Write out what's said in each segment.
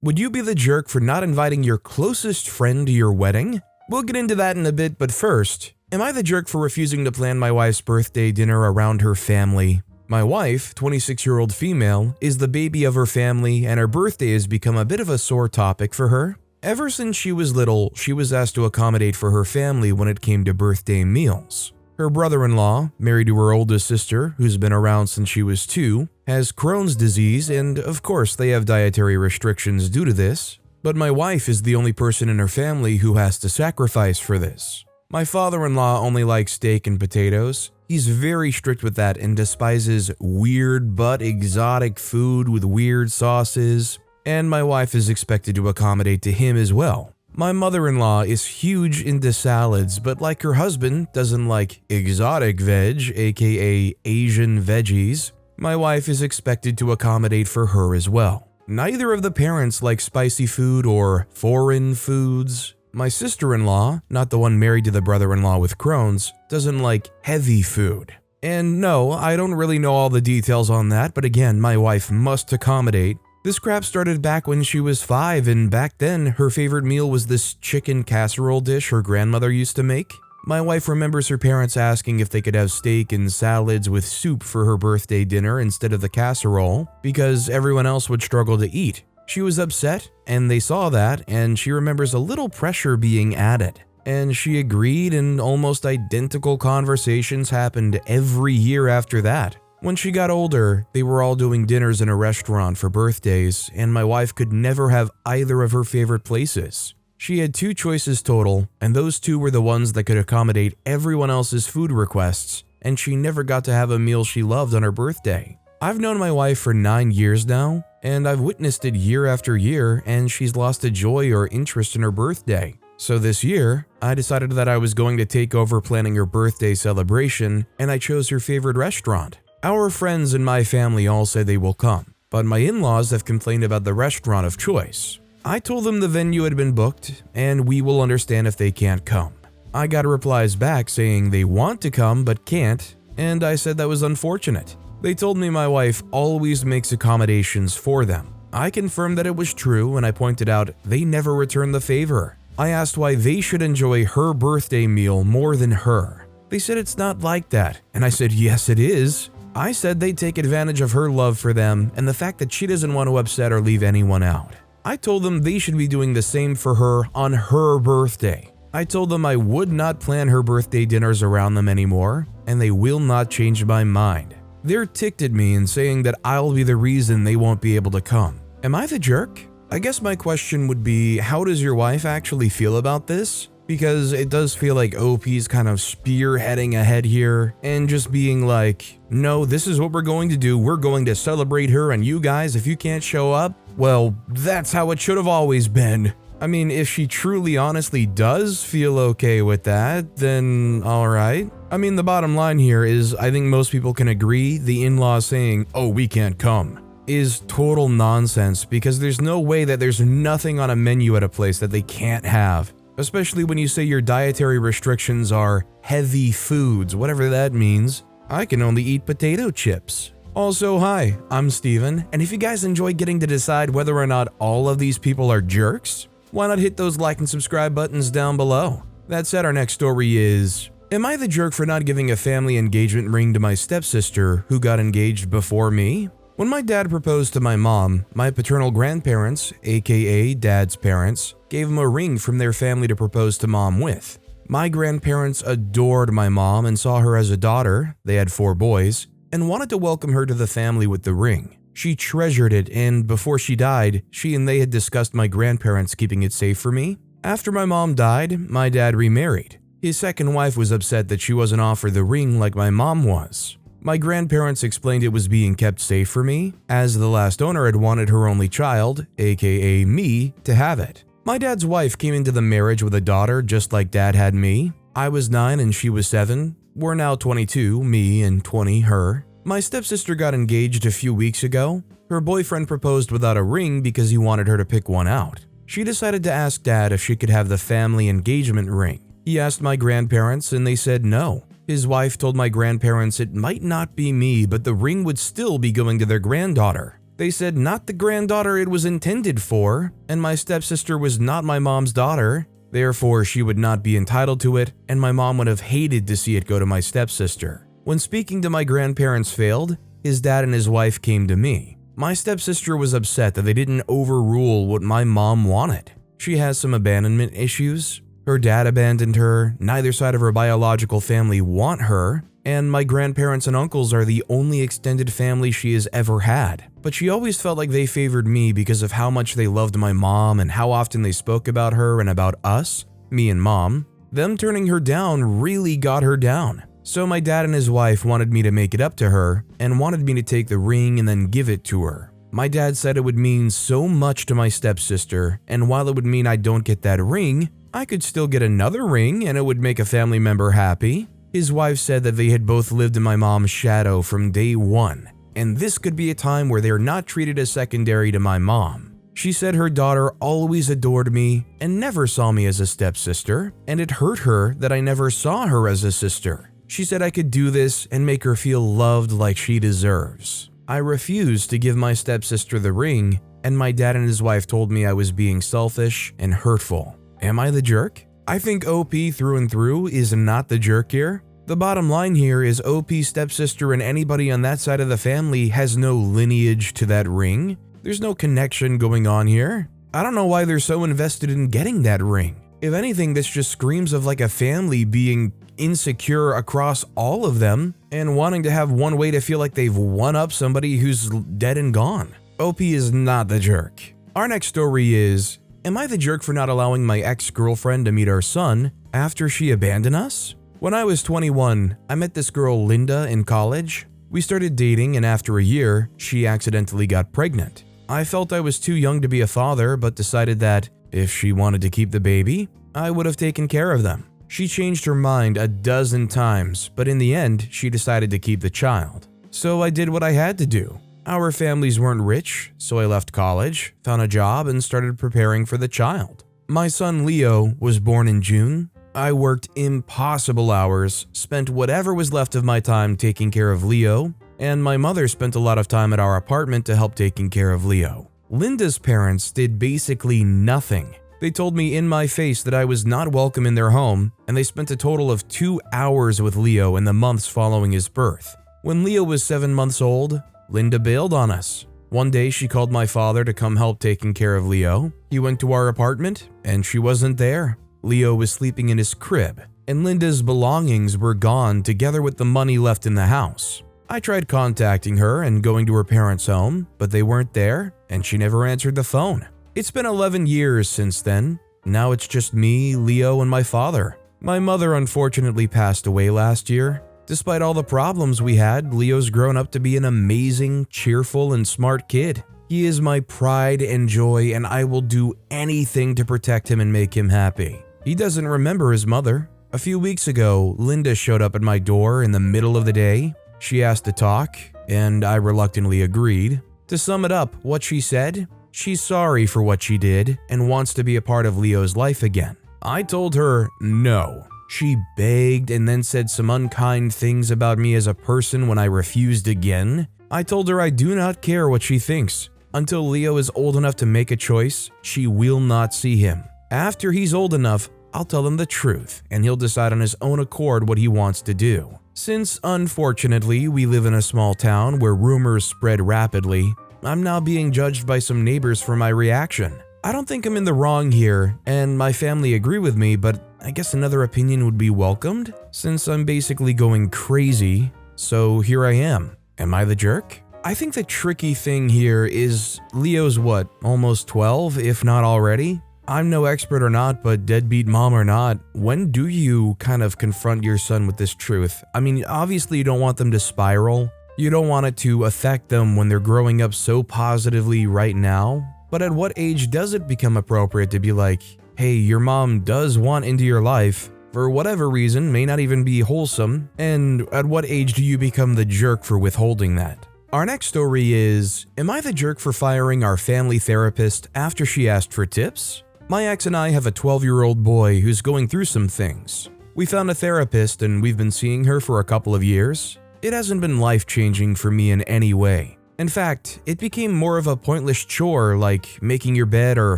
Would you be the jerk for not inviting your closest friend to your wedding? We'll get into that in a bit, but first, am I the jerk for refusing to plan my wife's birthday dinner around her family? My wife, 26-year-old female, is the baby of her family, and her birthday has become a bit of a sore topic for her. Ever since she was little, she was asked to accommodate for her family when it came to birthday meals. Her brother-in-law, married to her oldest sister, who's been around since she was 2, has Crohn's disease, and of course they have dietary restrictions due to this. But my wife is the only person in her family who has to sacrifice for this. My father-in-law only likes steak and potatoes. He's very strict with that and despises weird but exotic food with weird sauces. And my wife is expected to accommodate to him as well. My mother-in-law is huge into salads, but like her husband doesn't like exotic veg, aka Asian veggies, my wife is expected to accommodate for her as well. Neither of the parents like spicy food or foreign foods. My sister-in-law, not the one married to the brother-in-law with Crohn's, doesn't like heavy food. And no, I don't really know all the details on that, but again, my wife must accommodate. This crap started back when she was 5, and back then, her favorite meal was this chicken casserole dish her grandmother used to make. My wife remembers her parents asking if they could have steak and salads with soup for her birthday dinner instead of the casserole, because everyone else would struggle to eat. She was upset, and they saw that, and she remembers a little pressure being added. And she agreed, and almost identical conversations happened every year after that. When she got older, they were all doing dinners in a restaurant for birthdays, and my wife could never have either of her favorite places. She had 2 choices total, and those 2 were the ones that could accommodate everyone else's food requests, and she never got to have a meal she loved on her birthday. I've known my wife for 9 years now, and I've witnessed it year after year, and she's lost a joy or interest in her birthday. So this year, I decided that I was going to take over planning her birthday celebration, and I chose her favorite restaurant. Our friends and my family all say they will come, but my in-laws have complained about the restaurant of choice. I told them the venue had been booked, and we will understand if they can't come. I got replies back saying they want to come but can't, and I said that was unfortunate. They told me my wife always makes accommodations for them. I confirmed that it was true, and I pointed out they never return the favor. I asked why they should enjoy her birthday meal more than her. They said it's not like that, and I said yes it is. I said they'd take advantage of her love for them and the fact that she doesn't want to upset or leave anyone out. I told them they should be doing the same for her on her birthday. I told them I would not plan her birthday dinners around them anymore, and they will not change my mind. They're ticked at me and saying that I'll be the reason they won't be able to come. Am I the jerk? I guess my question would be, how does your wife actually feel about this? Because it does feel like OP's kind of spearheading ahead here and just being like, no, this is what we're going to do. We're going to celebrate her, and you guys, if you can't show up, well, that's how it should have always been. I mean, if she truly honestly does feel okay with that, then alright. I mean, the bottom line here is I think most people can agree the in-laws saying, oh, we can't come, is total nonsense, because there's no way that there's nothing on a menu at a place that they can't have. Especially when you say your dietary restrictions are heavy foods, whatever that means. I can only eat potato chips. Also, hi, I'm Steven, and if you guys enjoy getting to decide whether or not all of these people are jerks, why not hit those like and subscribe buttons down below? That said, our next story is, am I the jerk for not giving a family engagement ring to my stepsister who got engaged before me? When my dad proposed to my mom, my paternal grandparents, aka dad's parents, gave him a ring from their family to propose to mom with. My grandparents adored my mom and saw her as a daughter, they had 4 boys, and wanted to welcome her to the family with the ring. She treasured it, and before she died, she and they had discussed my grandparents keeping it safe for me. After my mom died, my dad remarried. His second wife was upset that she wasn't offered the ring like my mom was. My grandparents explained it was being kept safe for me, as the last owner had wanted her only child, aka me, to have it. My dad's wife came into the marriage with a daughter just like dad had me. I was 9 and she was 7. We're now 22, me, and 20, her. My stepsister got engaged a few weeks ago. Her boyfriend proposed without a ring because he wanted her to pick one out. She decided to ask dad if she could have the family engagement ring. He asked my grandparents and they said no. His wife told my grandparents it might not be me, but the ring would still be going to their granddaughter. They said not the granddaughter it was intended for, and my stepsister was not my mom's daughter. Therefore, she would not be entitled to it, and my mom would have hated to see it go to my stepsister. When speaking to my grandparents failed, his dad and his wife came to me. My stepsister was upset that they didn't overrule what my mom wanted. She has some abandonment issues. Her dad abandoned her, neither side of her biological family want her, and my grandparents and uncles are the only extended family she has ever had. But she always felt like they favored me because of how much they loved my mom and how often they spoke about her and about us, me and mom. Them turning her down really got her down. So my dad and his wife wanted me to make it up to her and wanted me to take the ring and then give it to her. My dad said it would mean so much to my stepsister, and while it would mean I don't get that ring, I could still get another ring and it would make a family member happy. His wife said that they had both lived in my mom's shadow from day one, and this could be a time where they're not treated as secondary to my mom. She said her daughter always adored me and never saw me as a stepsister, and it hurt her that I never saw her as a sister. She said I could do this and make her feel loved like she deserves. I refused to give my stepsister the ring, and my dad and his wife told me I was being selfish and hurtful. Am I the jerk? I think OP through and through is not the jerk here. The bottom line here is OP's stepsister and anybody on that side of the family has no lineage to that ring. There's no connection going on here. I don't know why they're so invested in getting that ring. If anything, this just screams of like a family being insecure across all of them and wanting to have one way to feel like they've won up somebody who's dead and gone. OP is not the jerk. Our next story is, am I the jerk for not allowing my ex-girlfriend to meet our son after she abandoned us? When I was 21, I met this girl Linda in college. We started dating, and after a year, she accidentally got pregnant. I felt I was too young to be a father, but decided that if she wanted to keep the baby, I would have taken care of them. She changed her mind a dozen times, but in the end, she decided to keep the child. So I did what I had to do. Our families weren't rich, so I left college, found a job, and started preparing for the child. My son Leo was born in June. I worked impossible hours, spent whatever was left of my time taking care of Leo, and my mother spent a lot of time at our apartment to help taking care of Leo. Linda's parents did basically nothing. They told me in my face that I was not welcome in their home, and they spent a total of 2 hours with Leo in the months following his birth. When Leo was 7 months old, Linda bailed on us. One day she called my father to come help taking care of Leo. He went to our apartment, and she wasn't there. Leo was sleeping in his crib, and Linda's belongings were gone together with the money left in the house. I tried contacting her and going to her parents' home, but they weren't there, and she never answered the phone. It's been 11 years since then. Now it's just me, Leo, and my father. My mother unfortunately passed away last year. Despite all the problems we had, Leo's grown up to be an amazing, cheerful, and smart kid. He is my pride and joy, and I will do anything to protect him and make him happy. He doesn't remember his mother. A few weeks ago, Linda showed up at my door in the middle of the day. She asked to talk, and I reluctantly agreed. To sum it up, what she said, she's sorry for what she did and wants to be a part of Leo's life again. I told her no. She begged and then said some unkind things about me as a person when I refused again. I told her I do not care what she thinks. Until Leo is old enough to make a choice, she will not see him. After he's old enough, I'll tell him the truth, and he'll decide on his own accord what he wants to do. Since, unfortunately, we live in a small town where rumors spread rapidly, I'm now being judged by some neighbors for my reaction. I don't think I'm in the wrong here, and my family agree with me, but I guess another opinion would be welcomed, since I'm basically going crazy, so here I am. Am I the jerk? I think the tricky thing here is Leo's what, almost 12, if not already? I'm no expert or not, but deadbeat mom or not, when do you kind of confront your son with this truth? I mean, obviously you don't want them to spiral. You don't want it to affect them when they're growing up so positively right now. But at what age does it become appropriate to be like, hey, your mom does want into your life, for whatever reason, may not even be wholesome, and at what age do you become the jerk for withholding that? Our next story is, am I the jerk for firing our family therapist after she asked for tips? My ex and I have a 12-year-old boy who's going through some things. We found a therapist and we've been seeing her for a couple of years. It hasn't been life-changing for me in any way. In fact, it became more of a pointless chore like making your bed or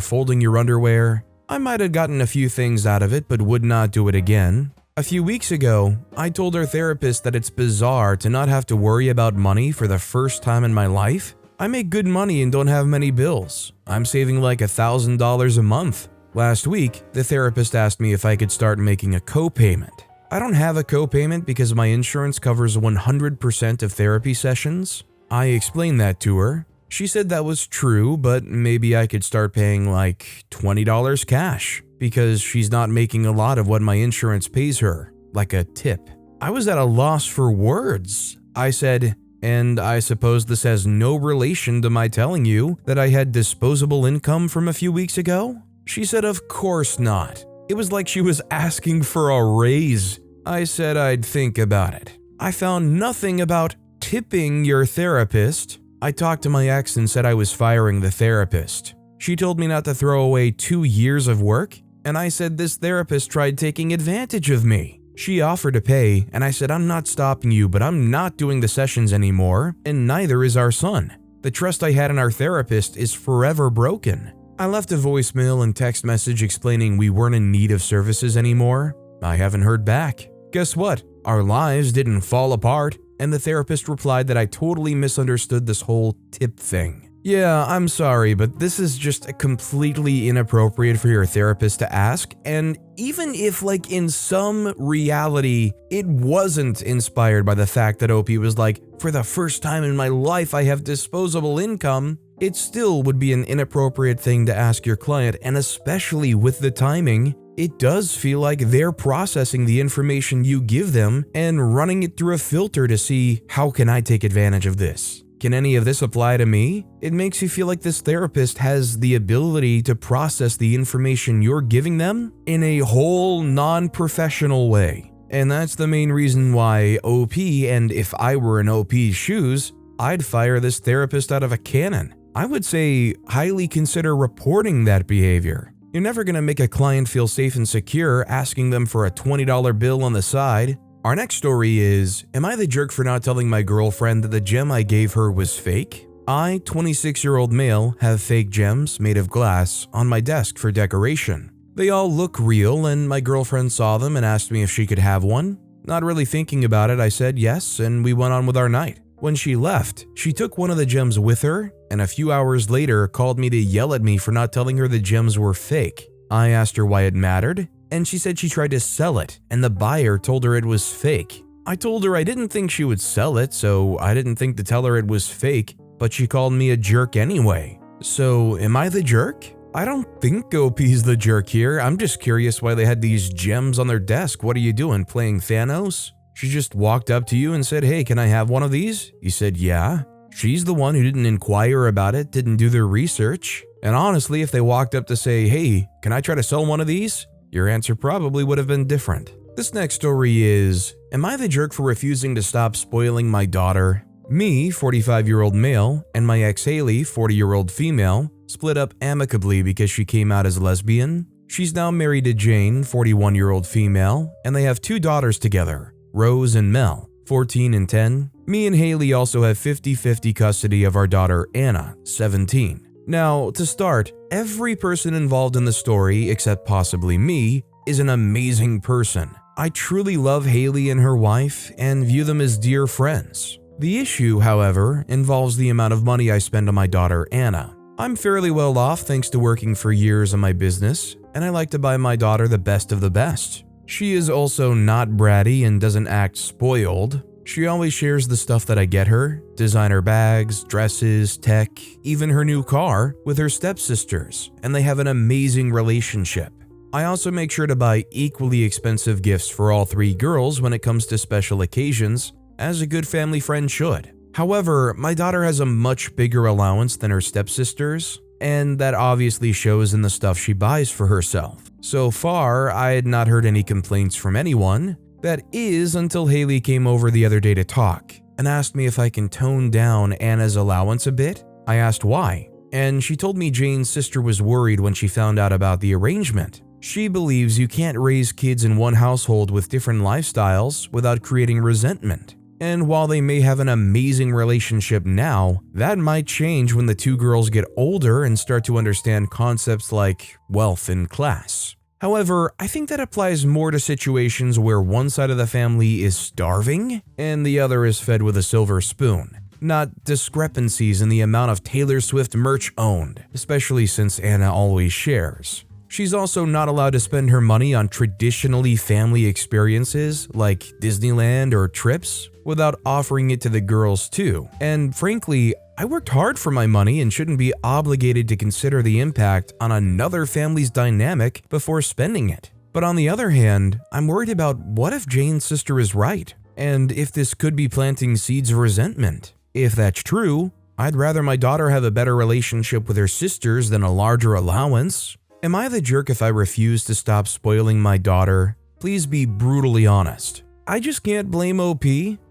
folding your underwear. I might have gotten a few things out of it but would not do it again. A few weeks ago, I told our therapist that it's bizarre to not have to worry about money for the first time in my life. I make good money and don't have many bills. I'm saving like $1,000 a month. Last week, the therapist asked me if I could start making a co-payment. I don't have a co-payment because my insurance covers 100% of therapy sessions. I explained that to her. She said that was true, but maybe I could start paying like $20 cash because she's not making a lot of what my insurance pays her, like a tip. I was at a loss for words. I said, and I suppose this has no relation to my telling you that I had disposable income from a few weeks ago? She said, of course not. It was like she was asking for a raise. I said I'd think about it. I found nothing about tipping your therapist. I talked to my ex and said I was firing the therapist. She told me not to throw away 2 years of work, and I said this therapist tried taking advantage of me. She offered to pay, and I said I'm not stopping you, but I'm not doing the sessions anymore, and neither is our son. The trust I had in our therapist is forever broken. I left a voicemail and text message explaining we weren't in need of services anymore. I haven't heard back. Guess what? Our lives didn't fall apart, and the therapist replied that I totally misunderstood this whole tip thing. Yeah, I'm sorry, but this is just completely inappropriate for your therapist to ask, and even if like in some reality it wasn't inspired by the fact that OP was like, for the first time in my life I have disposable income, it still would be an inappropriate thing to ask your client, and especially with the timing, it does feel like they're processing the information you give them and running it through a filter to see how can I take advantage of this. Can any of this apply to me? It makes you feel like this therapist has the ability to process the information you're giving them in a whole non-professional way. And that's the main reason why OP, and if I were in OP's shoes, I'd fire this therapist out of a cannon. I would say highly consider reporting that behavior. You're never going to make a client feel safe and secure asking them for a $20 bill on the side. Our next story is, am I the jerk for not telling my girlfriend that the gem I gave her was fake? I, 26-year-old male, have fake gems made of glass on my desk for decoration. They all look real, and my girlfriend saw them and asked me if she could have one. Not really thinking about it, I said yes, and we went on with our night. When she left, she took one of the gems with her, and a few hours later called me to yell at me for not telling her the gems were fake. I asked her why it mattered, and she said she tried to sell it, and the buyer told her it was fake. I told her I didn't think she would sell it, so I didn't think to tell her it was fake, but she called me a jerk anyway. So, am I the jerk? I don't think OP's the jerk here. I'm just curious why they had these gems on their desk. What are you doing, playing Thanos? She just walked up to you and said, hey, can I have one of these? You said, yeah. She's the one who didn't inquire about it, didn't do their research. And honestly, if they walked up to say, hey, can I try to sell one of these? Your answer probably would have been different. This next story is, am I the jerk for refusing to stop spoiling my daughter? Me, 45-year-old male, and my ex Haley, 40-year-old female, split up amicably because she came out as a lesbian. She's now married to Jane, 41-year-old female, and they have 2 daughters together, Rose and Mel, 14 and 10. Me and Haley also have 50-50 custody of our daughter Anna, 17. Now, to start, every person involved in the story, except possibly me, is an amazing person. I truly love Haley and her wife and view them as dear friends. The issue, however, involves the amount of money I spend on my daughter Anna. I'm fairly well off thanks to working for years on my business, and I like to buy my daughter the best of the best. She is also not bratty and doesn't act spoiled. She always shares the stuff that I get her, designer bags, dresses, tech, even her new car, with her stepsisters, and they have an amazing relationship. I also make sure to buy equally expensive gifts for all 3 girls when it comes to special occasions, as a good family friend should. However, my daughter has a much bigger allowance than her stepsisters, and that obviously shows in the stuff she buys for herself. So far, I had not heard any complaints from anyone. That is until Haley came over the other day to talk and asked me if I can tone down Anna's allowance a bit. I asked why, and she told me Jane's sister was worried when she found out about the arrangement. She believes you can't raise kids in one household with different lifestyles without creating resentment. And while they may have an amazing relationship now, that might change when the two girls get older and start to understand concepts like wealth and class. However, I think that applies more to situations where one side of the family is starving and the other is fed with a silver spoon, not discrepancies in the amount of Taylor Swift merch owned, especially since Anna always shares. She's also not allowed to spend her money on traditionally family experiences like Disneyland or trips without offering it to the girls too. And frankly, I worked hard for my money and shouldn't be obligated to consider the impact on another family's dynamic before spending it. But on the other hand, I'm worried about what if Jane's sister is right, and if this could be planting seeds of resentment. If that's true, I'd rather my daughter have a better relationship with her sisters than a larger allowance. Am I the jerk if I refuse to stop spoiling my daughter? Please be brutally honest. I just can't blame OP.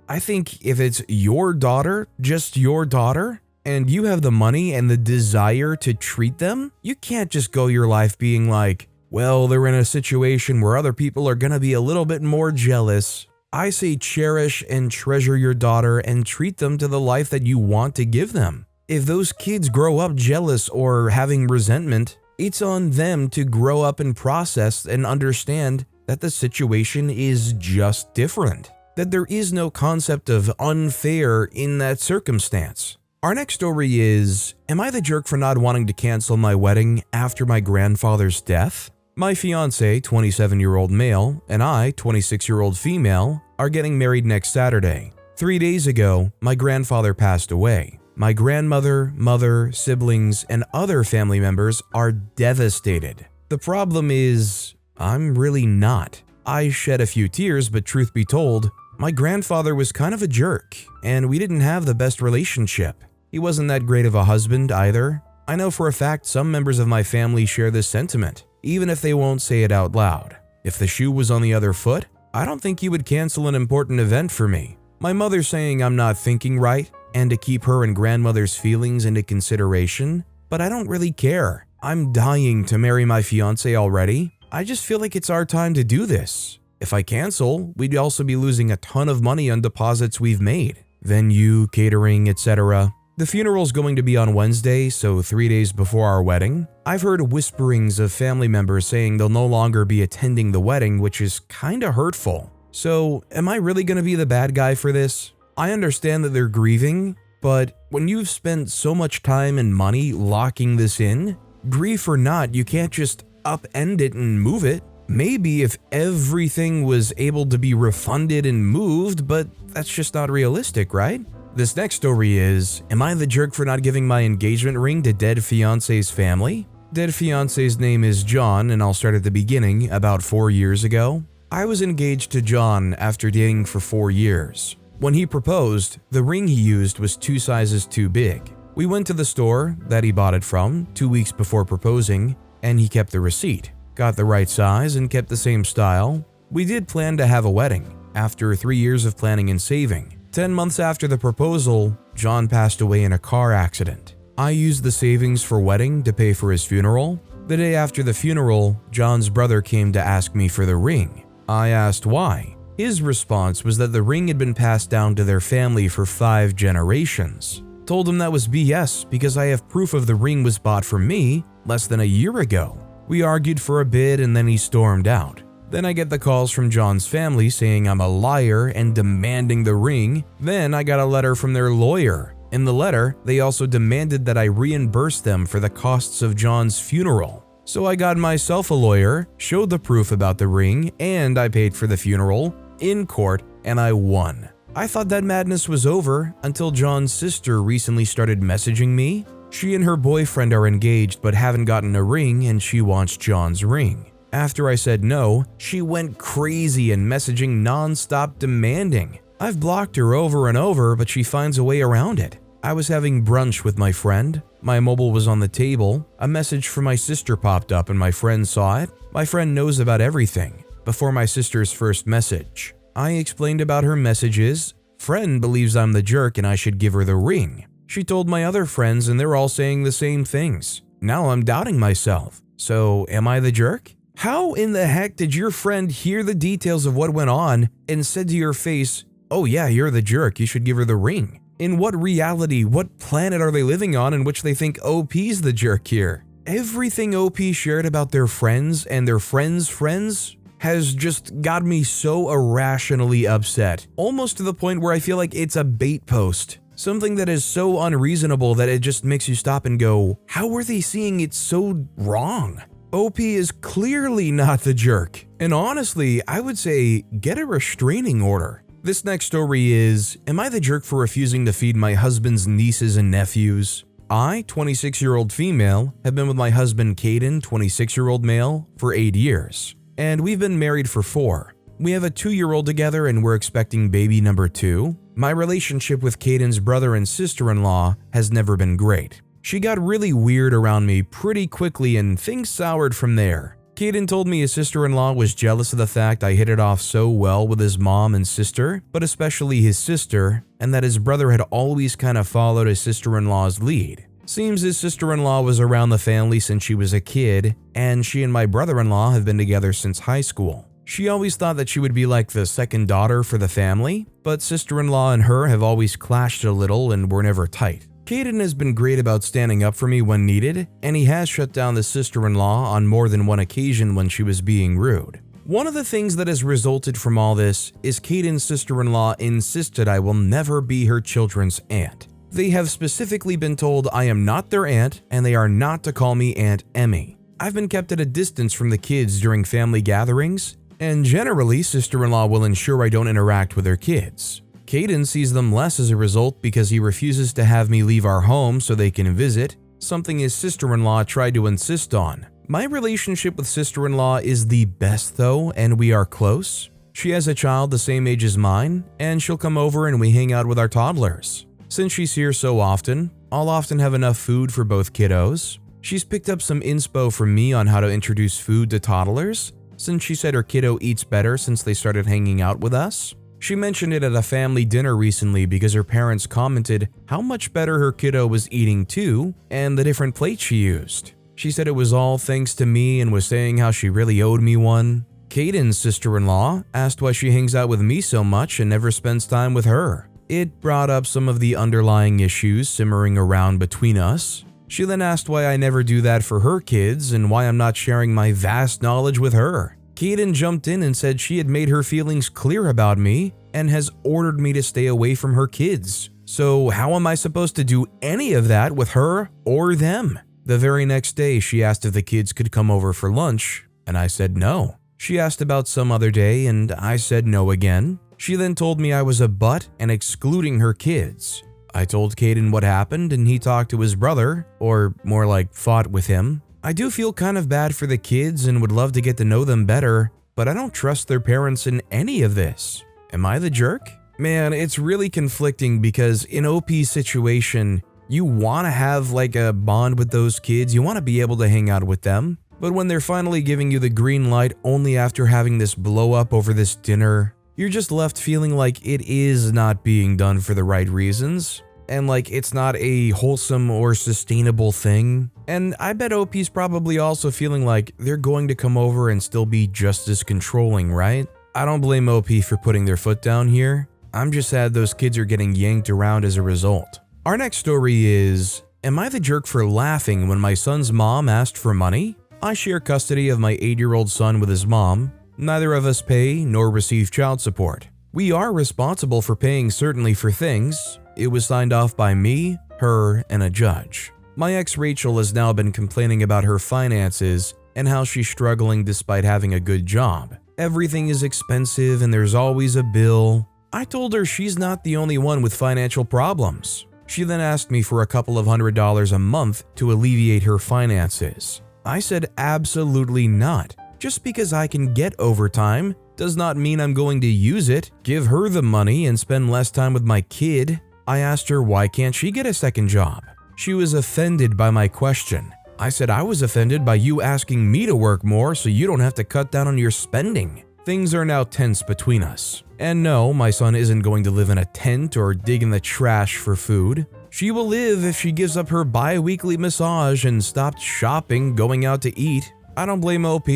I think if it's your daughter, just your daughter, and you have the money and the desire to treat them, you can't just go your life being like, well, they're in a situation where other people are gonna be a little bit more jealous. I say cherish and treasure your daughter and treat them to the life that you want to give them. If those kids grow up jealous or having resentment, it's on them to grow up and process and understand that the situation is just different, that there is no concept of unfair in that circumstance. Our next story is, am I the jerk for not wanting to cancel my wedding after my grandfather's death? My fiancé, 27-year-old male, and I, 26-year-old female, are getting married next Saturday. 3 days ago, my grandfather passed away. My grandmother, mother, siblings, and other family members are devastated. The problem is, I'm really not. I shed a few tears, but truth be told, my grandfather was kind of a jerk, and we didn't have the best relationship. He wasn't that great of a husband either. I know for a fact some members of my family share this sentiment, even if they won't say it out loud. If the shoe was on the other foot, I don't think he would cancel an important event for me. My mother saying I'm not thinking right, and to keep her and grandmother's feelings into consideration, but I don't really care. I'm dying to marry my fiancé already. I just feel like it's our time to do this. If I cancel, we'd also be losing a ton of money on deposits we've made. Venue, catering, etc. The funeral's going to be on Wednesday, so 3 days before our wedding. I've heard whisperings of family members saying they'll no longer be attending the wedding, which is kinda hurtful. So, am I really gonna be the bad guy for this? I understand that they're grieving, but when you've spent so much time and money locking this in, grief or not, you can't just upend it and move it. Maybe if everything was able to be refunded and moved, but that's just not realistic, right? This next story is, am I the jerk for not giving my engagement ring to dead fiancé's family? Dead fiancé's name is John, and I'll start at the beginning, about 4 years ago. I was engaged to John after dating for 4 years. When he proposed, the ring he used was 2 sizes too big. We went to the store that he bought it from 2 weeks before proposing, and he kept the receipt, got the right size, and kept the same style. We did plan to have a wedding, after 3 years of planning and saving. 10 months after the proposal, John passed away in a car accident. I used the savings for wedding to pay for his funeral. The day after the funeral, John's brother came to ask me for the ring. I asked why. His response was that the ring had been passed down to their family for 5 generations. Told him that was BS because I have proof of the ring was bought from me less than a year ago. We argued for a bit and then he stormed out. Then I get the calls from John's family saying I'm a liar and demanding the ring. Then I got a letter from their lawyer. In the letter, they also demanded that I reimburse them for the costs of John's funeral. So I got myself a lawyer, showed the proof about the ring, and I paid for the funeral in court, and I won. I thought that madness was over until John's sister recently started messaging me. She and her boyfriend are engaged but haven't gotten a ring, and she wants John's ring. After I said no, she went crazy and messaging non-stop demanding. I've blocked her over and over, but she finds a way around it. I was having brunch with my friend. My mobile was on the table. A message from my sister popped up and my friend saw it. My friend knows about everything. Before my sister's first message, I explained about her messages. Friend believes I'm the jerk and I should give her the ring. She told my other friends and they're all saying the same things. Now I'm doubting myself. So am I the jerk? How in the heck did your friend hear the details of what went on and said to your face, "Oh yeah, you're the jerk, you should give her the ring." In what reality, what planet are they living on in which they think OP's the jerk here? Everything OP shared about their friends and their friends' friends has just got me so irrationally upset, almost to the point where I feel like it's a bait post. Something that is so unreasonable that it just makes you stop and go, how are they seeing it so wrong? OP is clearly not the jerk. And honestly, I would say get a restraining order. This next story is, am I the jerk for refusing to feed my husband's nieces and nephews? I, 26-year-old female, have been with my husband Caden, 26-year-old male, for 8 years. And we've been married for 4. We have a 2-year-old together and we're expecting baby number 2. My relationship with Caden's brother and sister-in-law has never been great. She got really weird around me pretty quickly and things soured from there. Caden told me his sister-in-law was jealous of the fact I hit it off so well with his mom and sister, but especially his sister, and that his brother had always kind of followed his sister-in-law's lead. Seems his sister-in-law was around the family since she was a kid, and she and my brother-in-law have been together since high school. She always thought that she would be like the second daughter for the family, but sister-in-law and her have always clashed a little and were never tight. Caden has been great about standing up for me when needed, and he has shut down the sister-in-law on more than one occasion when she was being rude. One of the things that has resulted from all this is Caden's sister-in-law insisted I will never be her children's aunt. They have specifically been told I am not their aunt and they are not to call me Aunt Emmy. I've been kept at a distance from the kids during family gatherings, and generally sister-in-law will ensure I don't interact with her kids. Caden sees them less as a result because he refuses to have me leave our home so they can visit, something his sister-in-law tried to insist on. My relationship with sister-in-law is the best though, and we are close. She has a child the same age as mine, and she'll come over and we hang out with our toddlers. Since she's here so often, I'll often have enough food for both kiddos. She's picked up some inspo from me on how to introduce food to toddlers, since she said her kiddo eats better since they started hanging out with us. She mentioned it at a family dinner recently because her parents commented how much better her kiddo was eating too, and the different plates she used. She said it was all thanks to me and was saying how she really owed me one. Caden's sister-in-law asked why she hangs out with me so much and never spends time with her. It brought up some of the underlying issues simmering around between us. She then asked why I never do that for her kids and why I'm not sharing my vast knowledge with her. Caden jumped in and said she had made her feelings clear about me and has ordered me to stay away from her kids. So how am I supposed to do any of that with her or them? The very next day, she asked if the kids could come over for lunch, and I said no. She asked about some other day, and I said no again. She then told me I was a butt and excluding her kids. I told Caden what happened, and he talked to his brother, or more like fought with him. I do feel kind of bad for the kids and would love to get to know them better, but I don't trust their parents in any of this. Am I the jerk? Man, it's really conflicting because in OP's situation, you want to have like a bond with those kids, you want to be able to hang out with them, but when they're finally giving you the green light only after having this blow up over this dinner, you're just left feeling like it is not being done for the right reasons. And like it's not a wholesome or sustainable thing. And I bet OP's probably also feeling like they're going to come over and still be just as controlling, right? I don't blame OP for putting their foot down here. I'm just sad those kids are getting yanked around as a result. Our next story is, am I the jerk for laughing when my son's mom asked for money? I share custody of my 8-year-old son with his mom. Neither of us pay nor receive child support. We are responsible for paying certainly for things. It was signed off by me, her, and a judge. My ex Rachel has now been complaining about her finances and how she's struggling despite having a good job. Everything is expensive and there's always a bill. I told her she's not the only one with financial problems. She then asked me for a couple of $100 a month to alleviate her finances. I said absolutely not. Just because I can get overtime does not mean I'm going to use it, give her the money, and spend less time with my kid. I asked her why can't she get a second job. She was offended by my question. I said I was offended by you asking me to work more so you don't have to cut down on your spending. Things are now tense between us. And no, my son isn't going to live in a tent or dig in the trash for food. She will live if she gives up her bi-weekly massage and stopped shopping, going out to eat. I don't blame OP.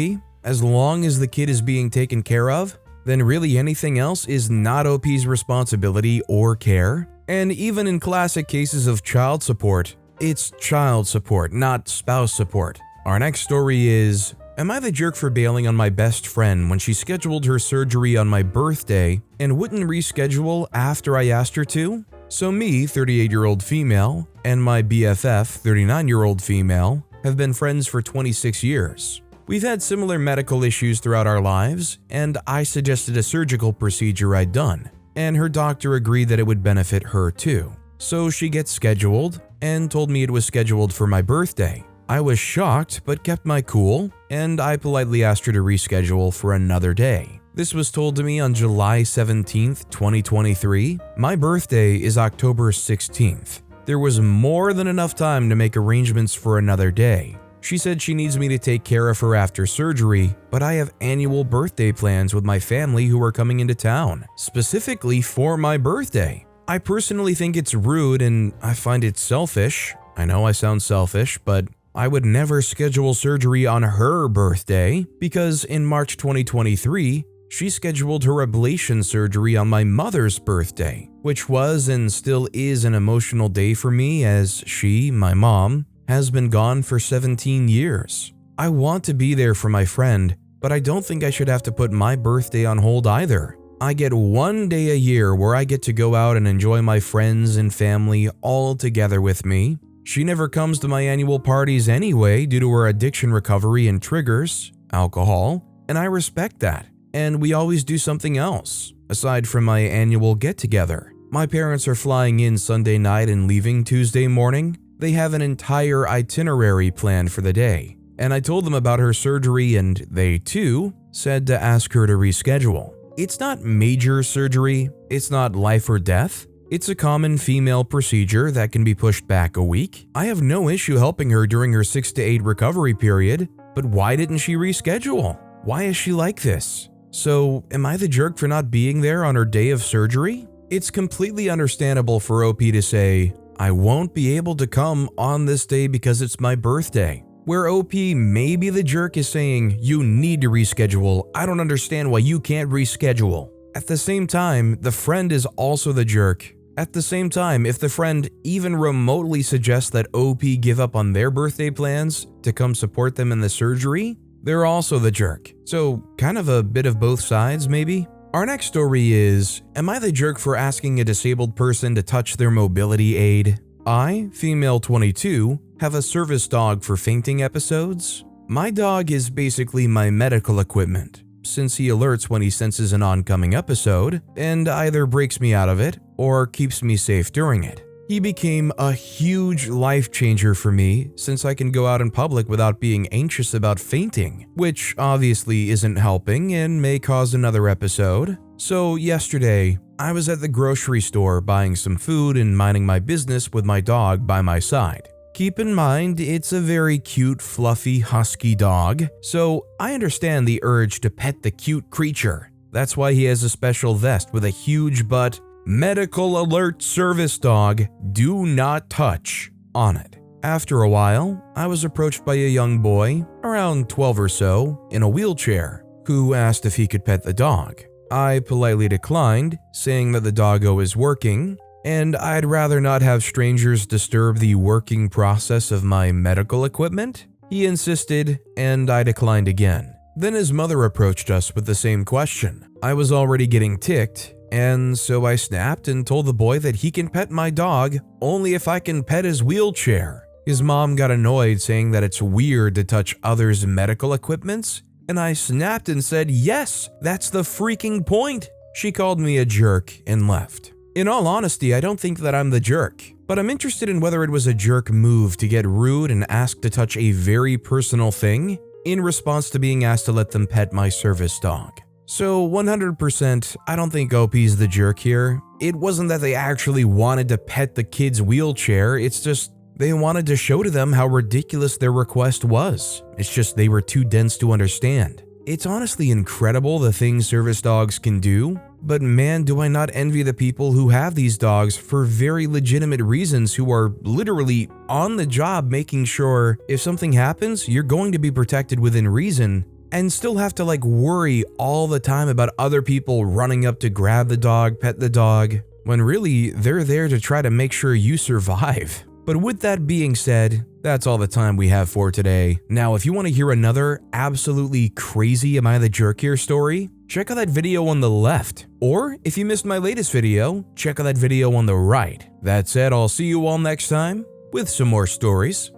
As long as the kid is being taken care of, then really anything else is not OP's responsibility or care. And even in classic cases of child support, it's child support, not spouse support. Our next story is, am I the jerk for bailing on my best friend when she scheduled her surgery on my birthday and wouldn't reschedule after I asked her to? So me, 38-year-old female, and my BFF, 39-year-old female, have been friends for 26 years. We've had similar medical issues throughout our lives, and I suggested a surgical procedure I'd done, and her doctor agreed that it would benefit her too. So she gets scheduled and told me it was scheduled for my birthday. I was shocked but kept my cool, and I politely asked her to reschedule for another day. This was told to me on July 17th, 2023. My birthday is October 16th. There was more than enough time to make arrangements for another day. She said she needs me to take care of her after surgery, but I have annual birthday plans with my family who are coming into town, specifically for my birthday. I personally think it's rude and I find it selfish. I know I sound selfish, but I would never schedule surgery on her birthday because in March 2023, she scheduled her ablation surgery on my mother's birthday, which was and still is an emotional day for me as she, my mom, has been gone for 17 years. I want to be there for my friend, but I don't think I should have to put my birthday on hold either. I get one day a year where I get to go out and enjoy my friends and family all together with me. She never comes to my annual parties anyway due to her addiction recovery and triggers, alcohol, and I respect that. And we always do something else, aside from my annual get-together. My parents are flying in Sunday night and leaving Tuesday morning. They have an entire itinerary planned for the day, and I told them about her surgery and they too said to ask her to reschedule. It's not major surgery, it's not life or death. It's a common female procedure that can be pushed back a week. I have no issue helping her during her 6 to 8 recovery period, but why didn't she reschedule? Why is she like this? So, am I the jerk for not being there on her day of surgery? It's completely understandable for OP to say, I won't be able to come on this day because it's my birthday. Where OP maybe the jerk is saying, you need to reschedule, I don't understand why you can't reschedule. At the same time, the friend is also the jerk. At the same time, if the friend even remotely suggests that OP give up on their birthday plans to come support them in the surgery, they're also the jerk. So kind of a bit of both sides maybe? Our next story is, am I the jerk for asking a disabled person to touch their mobility aid? I, female 22, have a service dog for fainting episodes. My dog is basically my medical equipment, since he alerts when he senses an oncoming episode and either breaks me out of it or keeps me safe during it. He became a huge life changer for me since I can go out in public without being anxious about fainting, which obviously isn't helping and may cause another episode. So yesterday, I was at the grocery store buying some food and minding my business with my dog by my side. Keep in mind, it's a very cute, fluffy, husky dog, so I understand the urge to pet the cute creature. That's why he has a special vest with a huge but medical alert service dog, do not touch, on it. After a while, I was approached by a young boy, around 12 or so, in a wheelchair, who asked if he could pet the dog. I politely declined, saying that the doggo is working, and I'd rather not have strangers disturb the working process of my medical equipment. He insisted, and I declined again. Then his mother approached us with the same question. I was already getting ticked, and so I snapped and told the boy that he can pet my dog only if I can pet his wheelchair. His mom got annoyed, saying that it's weird to touch others' medical equipments, and I snapped and said, yes, that's the freaking point. She called me a jerk and left. In all honesty, I don't think that I'm the jerk, but I'm interested in whether it was a jerk move to get rude and ask to touch a very personal thing in response to being asked to let them pet my service dog. So 100%, I don't think OP's the jerk here. It wasn't that they actually wanted to pet the kid's wheelchair, it's just they wanted to show to them how ridiculous their request was. It's just they were too dense to understand. It's honestly incredible the things service dogs can do, but man, do I not envy the people who have these dogs for very legitimate reasons, who are literally on the job making sure if something happens, you're going to be protected within reason, and still have to worry all the time about other people running up to grab the dog, pet the dog, when really they're there to try to make sure you survive. But with that being said, that's all the time we have for today. Now, if you want to hear another absolutely crazy Am I the Jerk Here story, check out that video on the left. Or if you missed my latest video, check out that video on the right. That said, I'll see you all next time with some more stories.